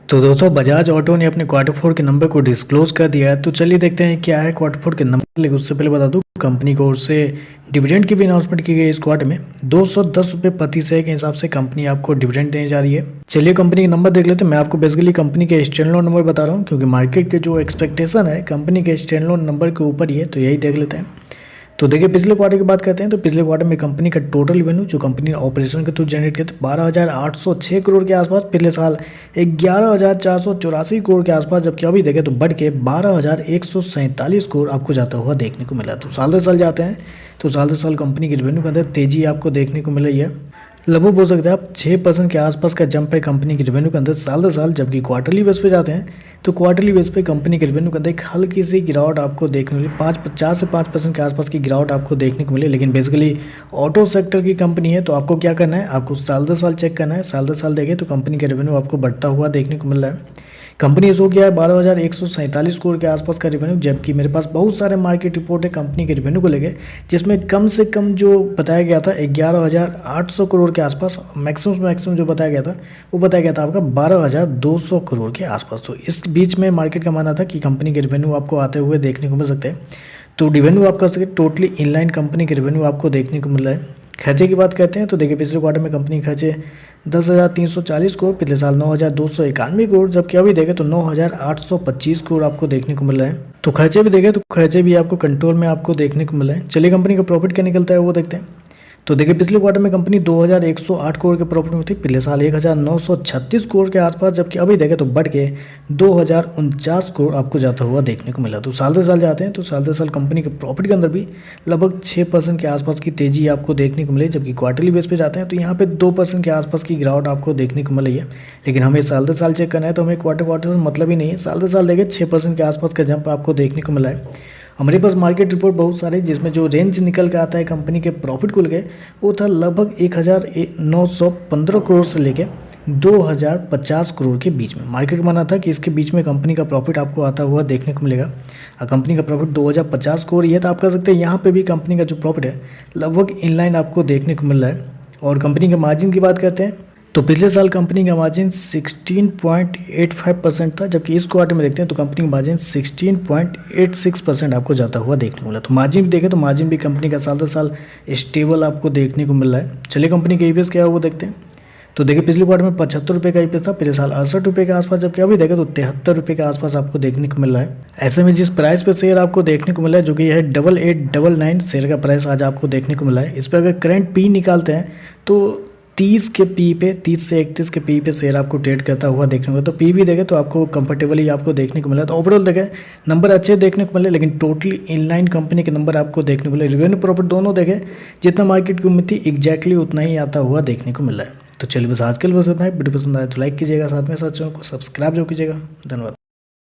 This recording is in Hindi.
तो दोस्तों बजाज ऑटो ने अपने क्वार्टर फोर के नंबर को डिस्क्लोज कर दिया है। तो चलिए देखते हैं क्या है क्वार्टर फोर के नंबर। लेकिन उससे पहले बता दूं, कंपनी की ओर से डिविडेंड की भी अनाउंसमेंट की गई इस क्वार्टर में। 210 रुपये प्रति शेयर के हिसाब से कंपनी आपको डिविडेंड देने जा रही है। चलिए कंपनी के नंबर देख लेते हैं। मैं आपको बेसिकली कंपनी के स्टैंडअलोन नंबर बता रहा हूँ, क्योंकि मार्केट के जो एक्सपेक्टेशन है कंपनी के स्टैंडअलोन नंबर के ऊपर ही है, तो यही देख लेते हैं। तो देखिए पिछले क्वार्टर की बात करते हैं। तो पिछले क्वार्टर में कंपनी का टोटल रेवेन्यू जो कंपनी ने ऑपरेशन के थ्रू जनरेट किया था 12,806 करोड़ के आसपास। पिछले साल 11,484 करोड़ के आसपास, जबकि अभी देखें तो बढ़ के 12,147 करोड़ आपको जाता हुआ देखने को मिला। तो साल दर साल जाते हैं तो साल दर साल कंपनी के रेवेन्यू के अंदर तेजी आपको देखने को मिल रही है। लगभग बोल सकते हैं आप 6% के आसपास का जंप है कंपनी के रेवेन्यू के अंदर साल दर साल। जबकि क्वार्टरली बेस पे जाते हैं तो क्वार्टरली बेस पे कंपनी के रेवेन्यू के अंदर एक हल्की सी गिरावट आपको देखने को मिली। 4 से 5% के आसपास की गिरावट आपको देखने को मिली। लेकिन बेसिकली ऑटो सेक्टर की कंपनी है, तो आपको क्या करना है, आपको साल दर साल चेक करना है। साल दर साल देखें तो कंपनी का रेवेन्यू आपको बढ़ता हुआ देखने को मिल रहा है। कंपनी शो किया है 12,147 करोड़ के आसपास का रेवेन्यू, जबकि मेरे पास बहुत सारे मार्केट रिपोर्ट है कंपनी के रेवेन्यू को लेकर, जिसमें कम से कम जो बताया गया था 11,800 करोड़ के आसपास। मैक्सिमम जो बताया गया था वो बताया गया था आपका 12,200 करोड़ के आसपास। तो इस बीच में मार्केट का मानना था कि कंपनी के रेवेन्यू आपको आते हुए देखने को मिल सकते हैं। तो रेवेन्यू आप कर सकते टोटली इनलाइन कंपनी के रेवेन्यू आपको देखने को मिल रहा है। खर्चे की बात करते हैं तो देखिए पिछले क्वार्टर में कंपनी खर्चे 10,340 करोड़, पिछले साल 9,291 करोड़, जबकि अभी देखें तो 9,825 करोड़ आपको देखने को मिल रहा है। तो खर्चे भी देखें तो खर्चे भी आपको कंट्रोल में आपको देखने को मिला है। चलिए कंपनी का प्रॉफिट क्या निकलता है वो देखते हैं। तो देखिए पिछले क्वार्टर में कंपनी 2,108 करोड़ के प्रॉफिट में थी, पिछले साल 1,936 करोड़ के आसपास, जबकि अभी देखें तो बढ़ के 2,049 करोड़ आपको जाता हुआ देखने को मिला। तो साल दर साल जाते हैं तो साल दर साल कंपनी के प्रॉफिट के अंदर भी लगभग 6% के आसपास की तेजी आपको देखने को मिली। जबकि क्वार्टरली बेस पे जाते हैं तो यहाँ पे 2% के आसपास की गिरावट आपको देखने को मिल रही है। लेकिन हमें साल दर साल चेक करना है, तो हमें क्वार्टर से मतलब ही नहीं है। साल दर साल देखें 6% के आसपास का जंप आपको देखने को मिला है। हमारे पास मार्केट रिपोर्ट बहुत सारे, जिसमें जो रेंज निकल के आता है कंपनी के प्रॉफिट को लेके, वो था लगभग 1,915 करोड़ से लेके 2,050 करोड़ के बीच में। मार्केट माना था कि इसके बीच में कंपनी का प्रॉफिट आपको आता हुआ देखने को मिलेगा। और कंपनी का प्रॉफिट 2,050 करोड़ ये तो आप कर सकते हैं। यहाँ पे भी कंपनी का जो प्रॉफिट है लगभग इनलाइन आपको देखने को मिल रहा है। और कंपनी के मार्जिन की बात करते हैं तो पिछले साल कंपनी का मार्जिन 16.85% था, जबकि इस क्वार्टर में देखते हैं तो कंपनी का मार्जिन 16.86% आपको जाता हुआ देखने को मिला। तो मार्जिन भी देखें तो मार्जिन भी कंपनी का साल दर साल स्टेबल आपको देखने को मिल रहा है। चलिए कंपनी का ईपीएस क्या है वो देखते हैं। तो देखिए पिछले क्वार्टर में 75 रुपये का ईपीएस था, पिछले साल 68 रुपये के आसपास, जबकि अभी देखें तो 73 रुपये के आसपास आपको देखने को मिल रहा है। ऐसे में जिस प्राइस पे शेयर आपको देखने को मिला है, जो कि है 8899 शेयर का प्राइस आज आपको देखने को मिला है। इस पर अगर करंट पी निकालते हैं तो 30 के पी पे 30 से 31 के पी पे शेयर आपको ट्रेड करता हुआ देखने को मिला। तो पी भी देखें तो आपको कंफर्टेबली आपको देखने को मिला। तो ओवरऑल देखें नंबर अच्छे देखने को मिले, लेकिन टोटली इनलाइन कंपनी के नंबर आपको देखने को मिले। रेवेन्यू प्रॉफिट दोनों देखें जितना मार्केट की उम्मीद थी एग्जैक्टली उतना ही आता हुआ देखने को मिला है। तो चलिए बस आज के लिए बस इतना है। वीडियो पसंद आए तो लाइक कीजिएगा, साथ में साथ चैनल को सब्सक्राइब जो कीजिएगा। धन्यवाद।